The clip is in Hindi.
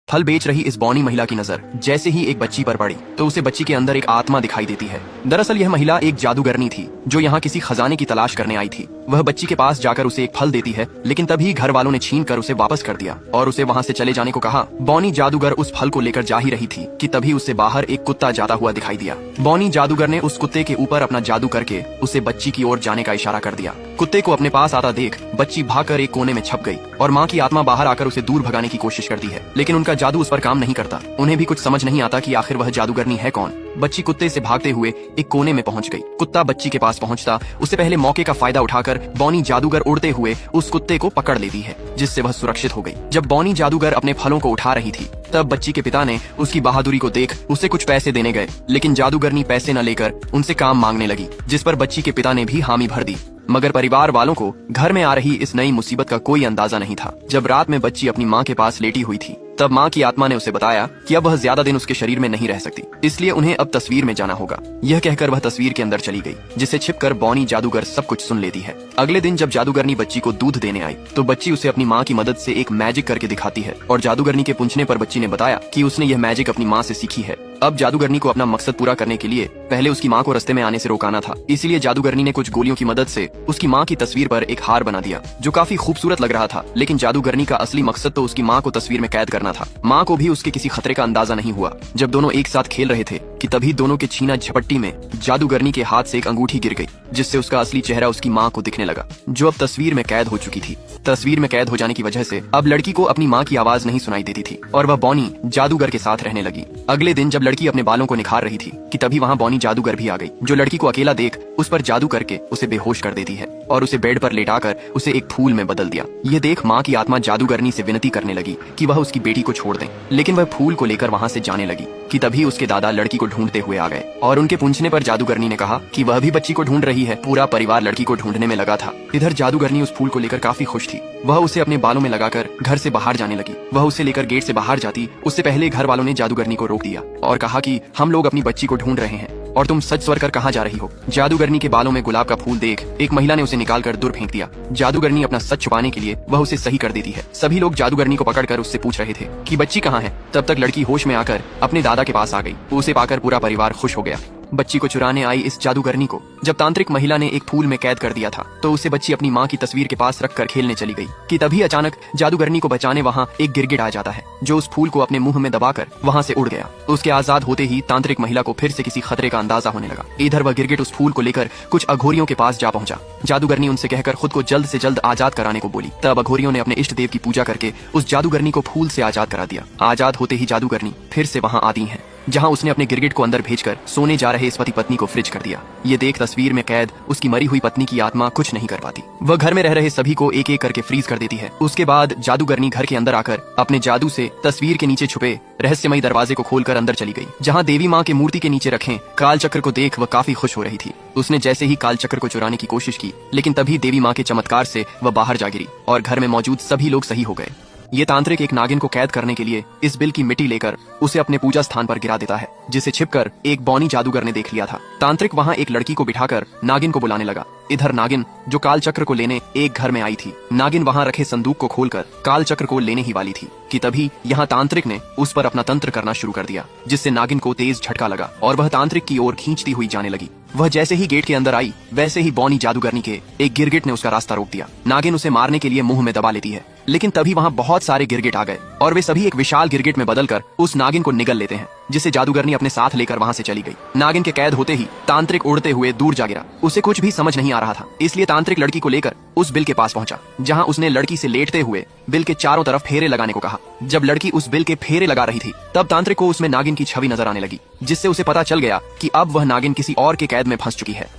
फल बेच रही इस बौनी महिला की नजर जैसे ही एक बच्ची पर पड़ी तो उसे बच्ची के अंदर एक आत्मा दिखाई देती है। दरअसल यह महिला एक जादूगरनी थी जो यहाँ किसी खजाने की तलाश करने आई थी। वह बच्ची के पास जाकर उसे एक फल देती है, लेकिन तभी घर वालों ने छीन कर उसे वापस कर दिया और उसे वहाँ से चले जाने को कहा। बौनी जादूगर उस फल को लेकर जा ही रही थी कि तभी उससे बाहर एक कुत्ता जाता हुआ दिखाई दिया। बौनी जादूगर ने उस कुत्ते के ऊपर अपना जादू करके उसे बच्ची की ओर जाने का इशारा कर दिया। कुत्ते को अपने पास आता देख बच्ची भागकर एक कोने में छप गई और माँ की आत्मा बाहर आकर उसे दूर भगाने की कोशिश करती है, लेकिन उनका जादू उस पर काम नहीं करता। उन्हें भी कुछ समझ नहीं आता कि आखिर वह जादूगरनी है कौन। बच्ची कुत्ते से भागते हुए एक कोने में पहुंच गई। कुत्ता बच्ची के पास पहुंचता उससे पहले मौके का फायदा उठाकर बौनी जादूगर उड़ते हुए उस कुत्ते को पकड़ लेती है, जिससे वह सुरक्षित हो गई। जब बौनी जादूगर अपने फलों को उठा रही थी तब बच्ची के पिता ने उसकी बहादुरी को देख उसे कुछ पैसे देने गए, लेकिन जादूगरनी पैसे न लेकर उनसे काम मांगने लगी, जिस पर बच्ची के पिता ने भी हामी भर दी। मगर परिवार वालों को घर में आ रही इस नई मुसीबत का कोई अंदाजा नहीं था। जब रात में बच्ची अपनी माँ के पास लेटी हुई थी तब माँ की आत्मा ने उसे बताया कि अब वह ज्यादा दिन उसके शरीर में नहीं रह सकती, इसलिए उन्हें अब तस्वीर में जाना होगा। यह कहकर वह तस्वीर के अंदर चली गई, जिसे छिपकर बौनी जादूगर सब कुछ सुन लेती है। अगले दिन जब जादूगरनी बच्ची को दूध देने आई तो बच्ची उसे अपनी माँ की मदद से एक मैजिक करके दिखाती है और जादूगरनी के पूछने पर बच्ची ने बताया कि उसने यह मैजिक अपनी माँ से सीखी है। अब जादूगरनी को अपना मकसद पूरा करने के लिए पहले उसकी माँ को रास्ते में आने से रोकाना था, इसलिए जादूगरनी ने कुछ गोलियों की मदद से उसकी माँ की तस्वीर पर एक हार बना दिया जो काफी खूबसूरत लग रहा था। लेकिन जादूगरनी का असली मकसद तो उसकी माँ को तस्वीर में कैद करना था। माँ को भी उसके किसी खतरे का अंदाजा नहीं हुआ। जब दोनों एक साथ खेल रहे थे कि तभी दोनों के छीना झपट्टी में जादूगरनी के हाथ से एक अंगूठी गिर गई, जिससे उसका असली चेहरा उसकी माँ को दिखने लगा, जो अब तस्वीर में कैद हो चुकी थी। तस्वीर में कैद हो जाने की वजह से अब लड़की को अपनी माँ की आवाज नहीं सुनाई देती थी और वह बौनी जादूगर के साथ रहने लगी। अगले दिन जब लड़की अपने बालों को निखार रही थी कि तभी वहाँ बौनी जादूगर भी आ गई, जो लड़की को अकेला देख उस पर जादू करके उसे बेहोश कर देती है और उसे बेड पर लेटाकर उसे एक फूल में बदल दिया। ये देख माँ की आत्मा जादूगरनी से विनती करने लगी कि वह उसकी बेटी को छोड़ दें, लेकिन वह फूल को लेकर वहाँ से जाने लगी कि तभी उसके दादा लड़की को ढूंढते हुए आ गए और उनके पूछने पर जादूगरनी ने कहा कि वह भी बच्ची को ढूंढ रही है। पूरा परिवार लड़की को ढूंढने में लगा था। इधर जादूगरनी उस फूल को लेकर काफी खुश थी। वह उसे अपने बालों में लगाकर घर से बाहर जाने लगी। वह उसे लेकर गेट से बाहर जाती उससे पहले घर वालों ने जादूगरनी को रोक दिया और कहा कि हम लोग अपनी बच्ची को ढूंढ रहे हैं और तुम सच स्वर कर कहाँ जा रही हो। जादूगरनी के बालों में गुलाब का फूल देख एक महिला ने उसे निकालकर दूर फेंक दिया। जादूगरनी अपना सच छुपाने के लिए वह उसे सही कर देती है। सभी लोग जादूगरनी को पकड़कर उससे पूछ रहे थे कि बच्ची कहाँ है। तब तक लड़की होश में आकर अपने दादा के पास आ गई। उसे पाकर पूरा परिवार खुश हो गया। बच्ची को चुराने आई इस जादूगरनी को जब तांत्रिक महिला ने एक फूल में कैद कर दिया था तो उसे बच्ची अपनी माँ की तस्वीर के पास रखकर खेलने चली गई कि तभी अचानक जादूगरनी को बचाने वहाँ एक गिरगिट आ जाता है, जो उस फूल को अपने मुंह में दबाकर वहाँ से उड़ गया। उसके आजाद होते ही तांत्रिक महिला को फिर से किसी खतरे का अंदाजा होने लगा। इधर वह गिरगिट उस फूल को लेकर कुछ अघोरियों के पास जा पहुंचा। जादूगरनी उनसे कहकर खुद को जल्द से जल्द आजाद कराने को बोली। तब अघोरियों ने अपने इष्ट देव की पूजा करके उस जादूगरनी को फूल से आजाद करा दिया। आजाद होते ही जादूगरनी फिर से वहाँ आती है, जहां उसने अपने गिरगिट को अंदर भेजकर सोने जा रहे इस पति पत्नी को फ्रिज कर दिया। ये देख तस्वीर में कैद उसकी मरी हुई पत्नी की आत्मा कुछ नहीं कर पाती। वह घर में रह रहे सभी को एक एक करके फ्रीज कर देती है। उसके बाद जादूगरनी घर के अंदर आकर अपने जादू से तस्वीर के नीचे छुपे रहस्यमयी दरवाजे को खोलकर अंदर चली गई, जहाँ देवी माँ के मूर्ति के नीचे रखे काल चक्र को देख वह काफी खुश हो रही थी। उसने जैसे ही काल चक्र को चुराने की कोशिश की, लेकिन तभी देवी माँ के चमत्कार से वह बाहर जा गिरी और घर में मौजूद सभी लोग सही हो गए। ये तांत्रिक एक नागिन को कैद करने के लिए इस बिल की मिट्टी लेकर उसे अपने पूजा स्थान पर गिरा देता है, जिसे छिपकर एक बौनी जादूगर ने देख लिया था। तांत्रिक वहाँ एक लड़की को बिठाकर नागिन को बुलाने लगा। इधर नागिन जो काल चक्र को लेने एक घर में आई थी, नागिन वहाँ रखे संदूक को खोलकर काल चक्र को लेने ही वाली थी कि तभी यहाँ तांत्रिक ने उस पर अपना तंत्र करना शुरू कर दिया, जिससे नागिन को तेज झटका लगा और वह तांत्रिक की ओर खींचती हुई जाने लगी। वह जैसे ही गेट के अंदर आई वैसे ही बौनी जादूगरनी के एक गिरगिट ने उसका रास्ता रोक दिया। नागिन उसे मारने के लिए मुंह में दबा लेती है, लेकिन तभी वहाँ बहुत सारे गिरगिट आ गए और वे सभी एक विशाल गिरगिट में बदलकर उस नागिन को निगल लेते हैं, जिसे जादूगरनी अपने साथ लेकर वहाँ से चली गई। नागिन के कैद होते ही तांत्रिक उड़ते हुए दूर जा गिरा। उसे कुछ भी समझ नहीं आ रहा था, इसलिए तांत्रिक लड़की को लेकर उस बिल के पास पहुंचा, जहाँ उसने लड़की से लेटते हुए बिल के चारों तरफ फेरे लगाने को कहा। जब लड़की उस बिल के फेरे लगा रही थी तब तांत्रिक को उसमें नागिन की छवि नजर आने लगी, जिससे उसे पता चल गया कि अब वह नागिन किसी और के कैद में फंस चुकी है।